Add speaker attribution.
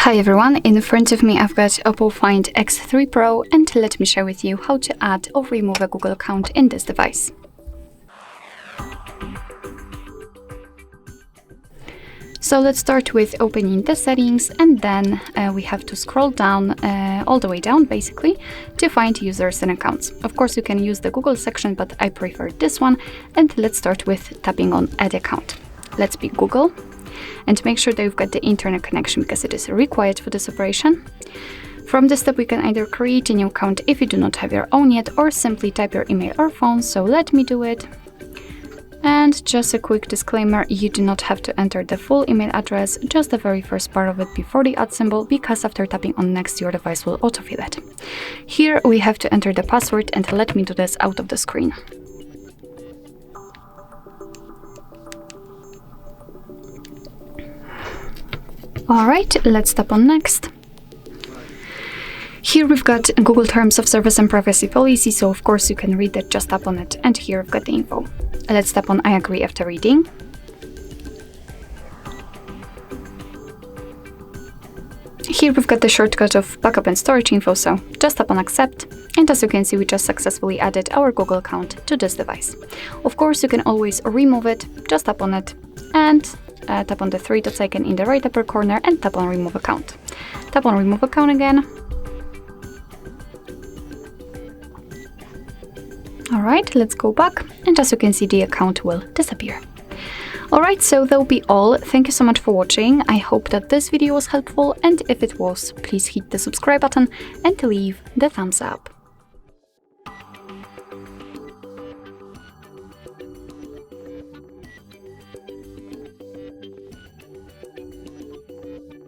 Speaker 1: Hi everyone, in front of me I've got OPPO Find X3 Pro, and let me share with you how to add or remove a Google account in this device. So let's start with opening the settings, and then we have to scroll down, all the way down basically, to find users and accounts. Of course you can use the Google section, but I prefer this one, and let's start with tapping on Add Account. Let's pick Google. And make sure that you've got the internet connection because it is required for this operation. From this step, we can either create a new account if you do not have your own yet, or simply type your email or phone. So let me do it. And just a quick disclaimer, you do not have to enter the full email address, just the very first part of it before the @ symbol, because after tapping on next, your device will autofill it. Here we have to enter the password, and let me do this out of the screen. Alright, let's tap on next. Here we've got Google Terms of Service and Privacy Policy, so of course you can read that, just tap on it, and here we've got the info. Let's tap on I agree after reading. Here we've got the shortcut of backup and storage info, so just tap on accept, and as you can see, we just successfully added our Google account to this device. Of course you can always remove it, just tap on it, and tap on the three dots icon in the right upper corner and tap on remove account. Tap on remove account again. Alright, let's go back, and as you can see, the account will disappear. Alright, so that'll be all. Thank you so much for watching. I hope that this video was helpful, and if it was, please hit the subscribe button and leave the thumbs up.